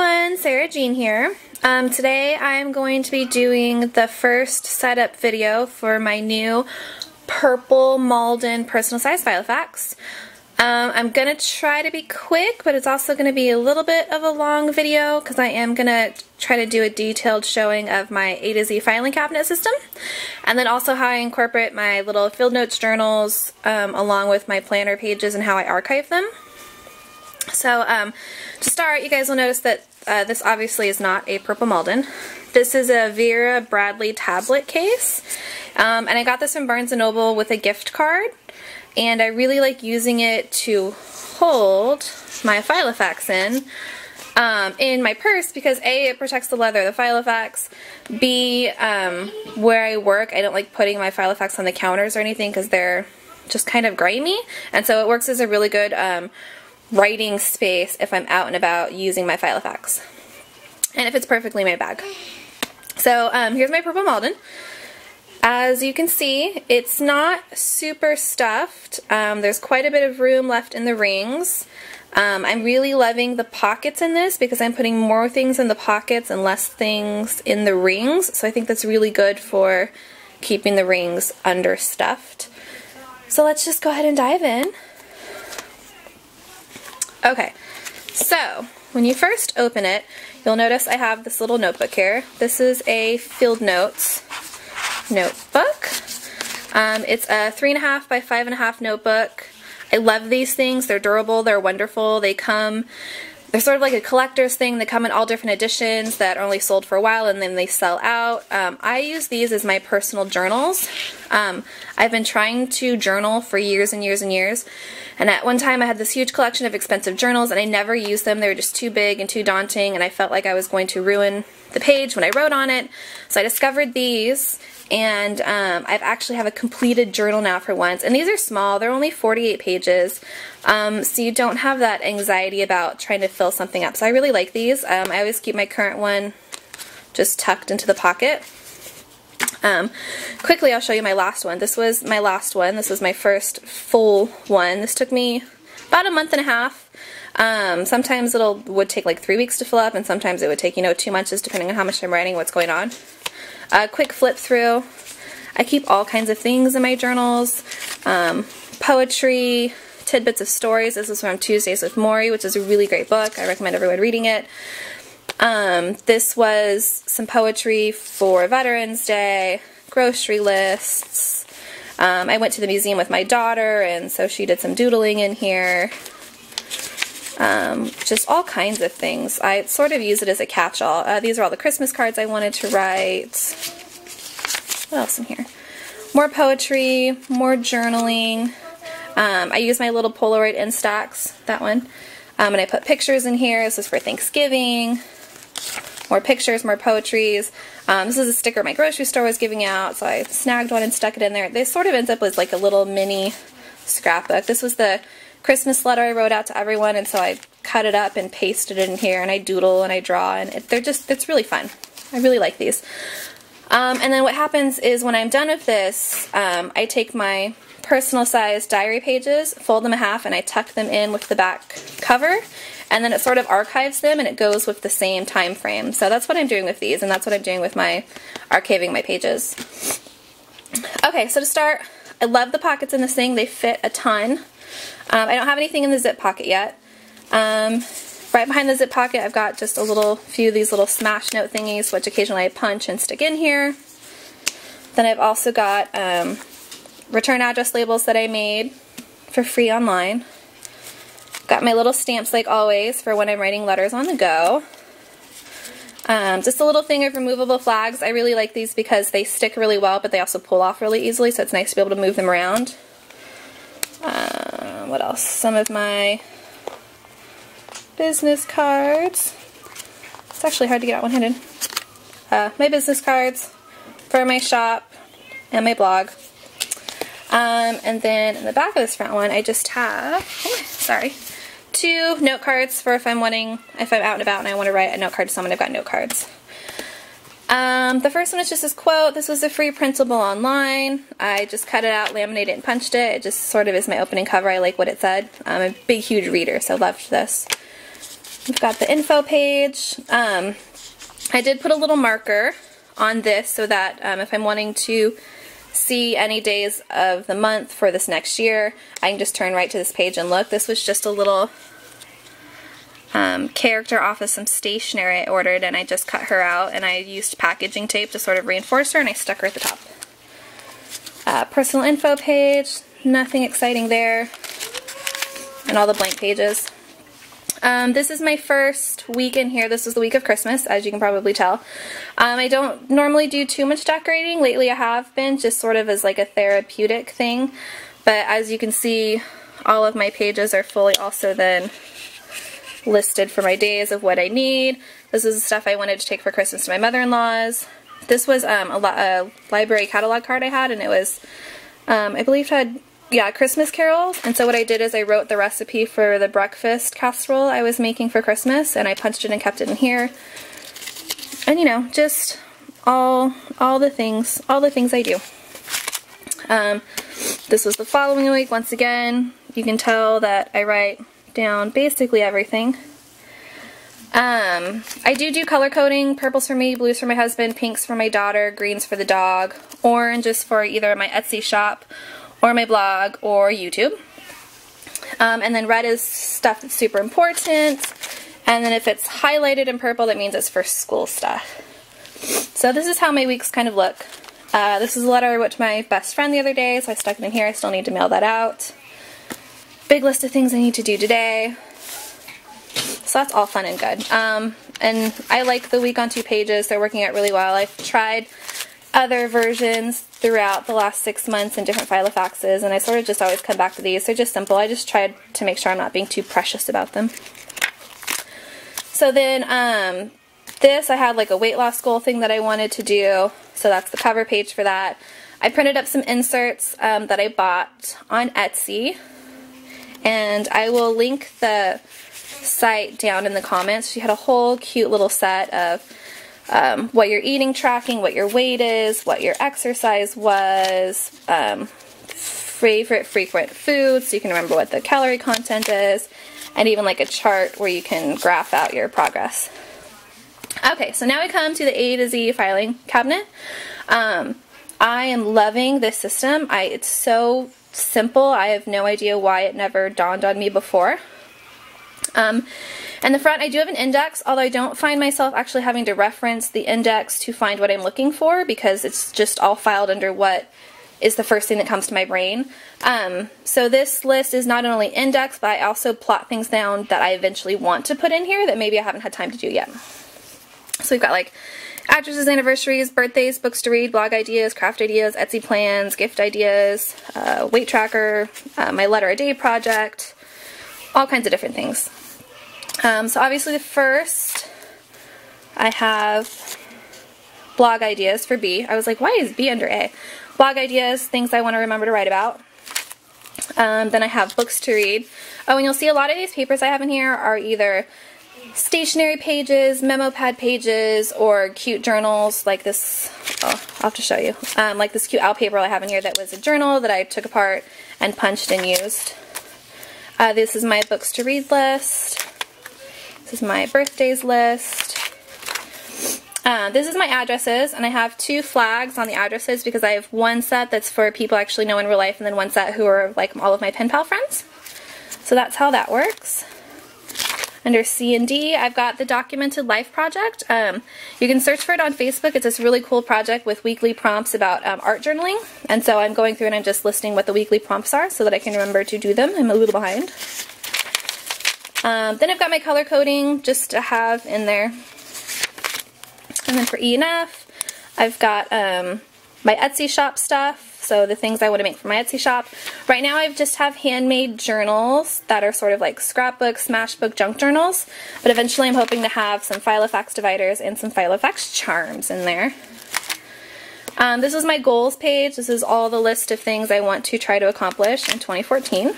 everyone, Sarah Jean here. Today I'm going to be doing the first setup video for my new purple Malden personal size Filofax. I'm going to try to be quick, but it's also going to be a little bit of a long video because I am going to try to do a detailed showing of my A to Z filing cabinet system, and then also how I incorporate my little field notes journals along with my planner pages and how I archive them. So to start, you guys will notice that this obviously is not a purple Malden. This is a Vera Bradley tablet case, and I got this from Barnes & Noble with a gift card, and I really like using it to hold my Filofax in my purse because A, it protects the leather of the Filofax, B, where I work I don't like putting my Filofax on the counters or anything because they're just kind of grimy, and so it works as a really good writing space if I'm out and about using my Filofax, and if it's perfectly in my bag. So here's my purple Malden. As you can see, it's not super stuffed. There's quite a bit of room left in the rings. I'm really loving the pockets in this because I'm putting more things in the pockets and less things in the rings, so I think that's really good for keeping the rings understuffed. So let's just go ahead and dive in. Okay, so when you first open it, you'll notice I have this little notebook here. This is a field notes notebook. It's a 3.5 by 5.5 notebook. I love these things. They're durable, they're wonderful. They're sort of like a collector's thing. They come in all different editions that are only sold for a while and then they sell out. I use these as my personal journals. I've been trying to journal for years and years and years, and at one time I had this huge collection of expensive journals and I never used them. They were just too big and too daunting, and I felt like I was going to ruin the page when I wrote on it. So I discovered these, and I've actually have a completed journal now for once, and these are small. They're only 48 pages, so you don't have that anxiety about trying to fill something up. So I really like these. I always keep my current one just tucked into the pocket. Quickly, I'll show you my last one. This was my last one. This was my first full one. This took me about a month and a half. Sometimes would take like 3 weeks to fill up, and sometimes it would take, 2 months, just depending on how much I'm writing, what's going on. Quick flip through. I keep all kinds of things in my journals. Poetry, tidbits of stories. This is from Tuesdays with Maury, which is a really great book. I recommend everyone reading it. This was some poetry for Veterans Day, grocery lists. I went to the museum with my daughter, and so she did some doodling in here. Just all kinds of things. I sort of use it as a catch-all. These are all the Christmas cards I wanted to write. What else in here? More poetry, more journaling. I use my little Polaroid Instax, that one. And I put pictures in here. This is for Thanksgiving. More pictures, more poetries. This is a sticker my grocery store was giving out, so I snagged one and stuck it in there. This sort of ends up as like a little mini scrapbook. This was the Christmas letter I wrote out to everyone, and so I cut it up and pasted it in here, and I doodle and I draw, and it's really fun. I really like these. And then what happens is when I'm done with this, I take my personal size diary pages, fold them in half, and I tuck them in with the back cover, and then it sort of archives them and it goes with the same time frame. So that's what I'm doing with these, and that's what I'm doing with my archiving my pages. Okay, so to start, I love the pockets in this thing. They fit a ton. I don't have anything in the zip pocket yet. Right behind the zip pocket I've got just a few of these little smash note thingies, which occasionally I punch and stick in here. Then I've also got return address labels that I made for free online. Got my little stamps like always for when I'm writing letters on the go. Just a little thing of removable flags. I really like these because they stick really well, but they also pull off really easily, so it's nice to be able to move them around. What else? Some of my business cards. It's actually hard to get out one-handed. My business cards for my shop and my blog. And then in the back of this front one, I just have, 2 note cards for if I'm out and about and I want to write a note card to someone. I've got note cards. The first one is just this quote. This was a free printable online. I just cut it out, laminated it, and punched it. It just sort of is my opening cover. I like what it said. I'm a big, huge reader, so loved this. We've got the info page. I did put a little marker on this so that if I'm wanting to see any days of the month for this next year, I can just turn right to this page and look. This was just a little character off of some stationery I ordered, and I just cut her out, and I used packaging tape to sort of reinforce her, and I stuck her at the top. Personal info page, nothing exciting there, and all the blank pages. This is my first week in here. This is the week of Christmas, as you can probably tell. I don't normally do too much decorating. Lately I have been, just sort of as like a therapeutic thing, but as you can see, all of my pages are fully also then listed for my days of what I need. This is the stuff I wanted to take for Christmas to my mother-in-law's. This was a library catalog card I had, and it was, I believe it had, Christmas carols. And so what I did is I wrote the recipe for the breakfast casserole I was making for Christmas, and I punched it and kept it in here. And you know, just all the things I do. This was the following week. Once again, you can tell that I write down basically everything. I do color coding. Purples for me, blues for my husband, pinks for my daughter, greens for the dog, orange is for either my Etsy shop or my blog or YouTube. And then red is stuff that's super important. And then if it's highlighted in purple, that means it's for school stuff. So this is how my weeks kind of look. This is a letter I wrote to my best friend the other day, so I stuck it in here. I still need to mail that out. Big list of things I need to do today. So that's all fun and good. And I like the week on 2 pages. They're working out really well. I've tried other versions throughout the last 6 months in different Filofaxes, and I sort of just always come back to these. They're just simple. I just tried to make sure I'm not being too precious about them. So then this, I had like a weight loss goal thing that I wanted to do. So that's the cover page for that. I printed up some inserts that I bought on Etsy, and I will link the site down in the comments. She had a whole cute little set of what your eating tracking, what your weight is, what your exercise was, favorite frequent foods, so you can remember what the calorie content is, and even like a chart where you can graph out your progress. Okay, so now we come to the A to Z filing cabinet. I am loving this system. It's so simple. I have no idea why it never dawned on me before. In the front, I do have an index, although I don't find myself actually having to reference the index to find what I'm looking for, because it's just all filed under what is the first thing that comes to my brain. So this list is not only indexed, but I also plot things down that I eventually want to put in here that maybe I haven't had time to do yet. So we've got like addresses, anniversaries, birthdays, books to read, blog ideas, craft ideas, Etsy plans, gift ideas, weight tracker, my letter a day project, all kinds of different things. So obviously the first, I have blog ideas for B. I was like, why is B under A? Blog ideas, things I want to remember to write about. Then I have books to read. Oh, and you'll see a lot of these papers I have in here are either stationery pages, memo pad pages, or cute journals like this. Oh, I'll have to show you. Like this cute owl paper I have in here that was a journal that I took apart and punched and used. This is my books to read list. This is my birthdays list. This is my addresses, and I have 2 flags on the addresses because I have one set that's for people I actually know in real life, and then one set who are like all of my pen pal friends. So that's how that works. Under C and D, I've got the Documented Life project. You can search for it on Facebook. It's this really cool project with weekly prompts about art journaling. And so I'm going through and I'm just listing what the weekly prompts are so that I can remember to do them. I'm a little behind. Then I've got my color coding just to have in there. And then for E and F, I've got my Etsy shop stuff. So the things I want to make for my Etsy shop. Right now I just have handmade journals that are sort of like scrapbook, smashbook, junk journals. But eventually I'm hoping to have some Filofax dividers and some Filofax charms in there. This is my goals page. This is all the list of things I want to try to accomplish in 2014.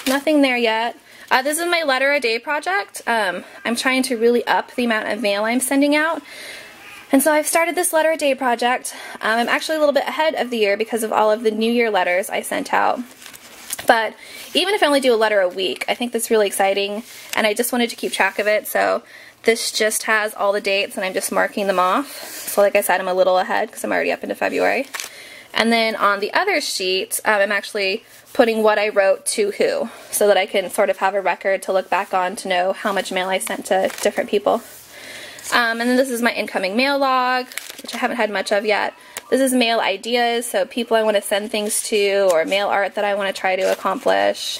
Nothing there yet. This is my letter a day project. I'm trying to really up the amount of mail I'm sending out. And so I've started this letter a day project. I'm actually a little bit ahead of the year because of all of the New Year letters I sent out But even if I only do a letter a week, I think that's really exciting, and I just wanted to keep track of it. So this just has all the dates, and I'm just marking them off. So like I said, I'm a little ahead because I'm already up into February. And then on the other sheet, I'm actually putting what I wrote to who, so that I can sort of have a record to look back on to know how much mail I sent to different people. And then this is my incoming mail log, which I haven't had much of yet. This is mail ideas, so people I want to send things to, or mail art that I want to try to accomplish.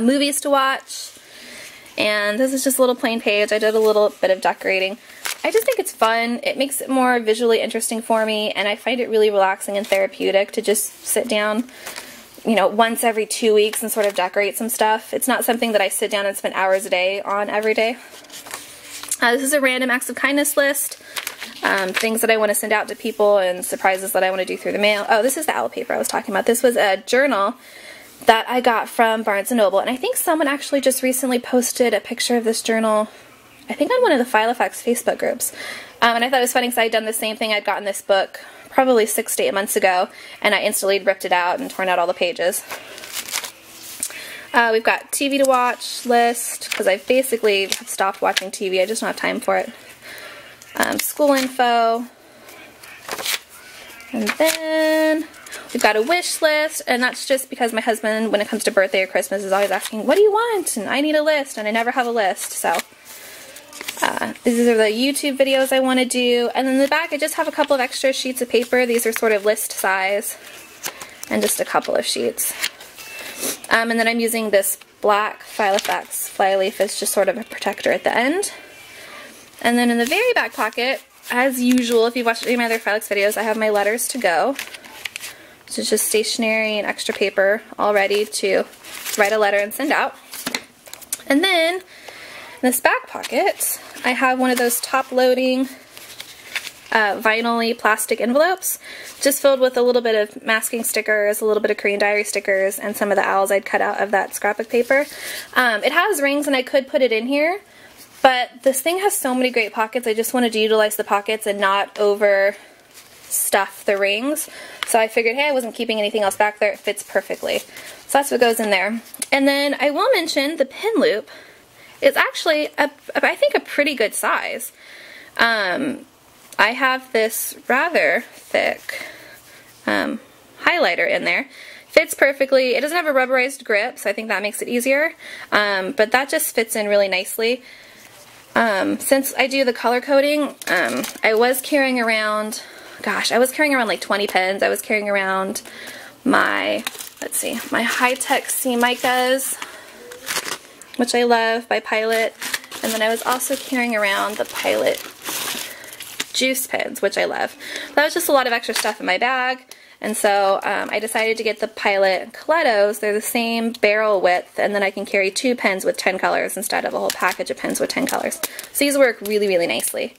Movies to watch. And this is just a little plain page. I did a little bit of decorating. I just think it's fun. It makes it more visually interesting for me, and I find it really relaxing and therapeutic to just sit down, you know, once every 2 weeks and sort of decorate some stuff. It's not something that I sit down and spend hours a day on every day. This is a random acts of kindness list. Things that I want to send out to people and surprises that I want to do through the mail. Oh, this is the owl paper I was talking about. This was a journal that I got from Barnes & Noble, and I think someone actually just recently posted a picture of this journal, I think on one of the Filofax Facebook groups. And I thought it was funny because I had done the same thing. I'd gotten this book probably 6 to 8 months ago, and I instantly ripped it out and torn out all the pages. We've got TV to watch list, because I've basically stopped watching TV. I just don't have time for it. School info. And then we've got a wish list, and that's just because my husband, when it comes to birthday or Christmas, is always asking, what do you want? And I need a list, and I never have a list, so these are the YouTube videos I want to do. And then in the back, I just have a couple of extra sheets of paper. These are sort of list size, and just a couple of sheets. And then I'm using this black Filofax flyleaf as just sort of a protector at the end. And then in the very back pocket, as usual, if you've watched any of my other Filofax videos, I have my letters to go. So it's just stationery and extra paper all ready to write a letter and send out. And then in this back pocket, I have one of those top-loading vinyl-y plastic envelopes, just filled with a little bit of masking stickers, a little bit of Korean diary stickers, and some of the owls I'd cut out of that scrapbook paper. It has rings, and I could put it in here, but this thing has so many great pockets. I just wanted to utilize the pockets and not overstuff the rings. So I figured, hey, I wasn't keeping anything else back there. It fits perfectly. So that's what goes in there. And then I will mention the pin loop is actually, I think, a pretty good size. I have this rather thick highlighter in there. Fits perfectly. It doesn't have a rubberized grip, so I think that makes it easier. But that just fits in really nicely. Since I do the color coding, I was carrying around, gosh, I was carrying around like 20 pens. I was carrying around my, let's see, my high-tech C-Micas, which I love, by Pilot. And then I was also carrying around the Pilot juice pens, which I love. That was just a lot of extra stuff in my bag, and so I decided to get the Pilot Colettos. They're the same barrel width, and then I can carry 2 pens with 10 colors instead of a whole package of pens with 10 colors. So these work really, really nicely.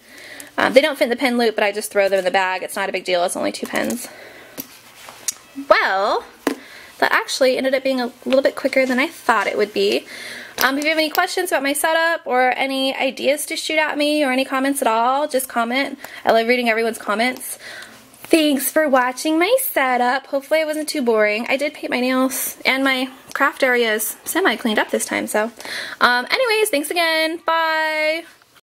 They don't fit in the pen loop, but I just throw them in the bag. It's not a big deal. It's only 2 pens. Well, that actually ended up being a little bit quicker than I thought it would be. If you have any questions about my setup or any ideas to shoot at me or any comments at all, just comment. I love reading everyone's comments. Thanks for watching my setup. Hopefully I wasn't too boring. I did paint my nails, and my craft area is semi-cleaned up this time. So anyways, thanks again. Bye!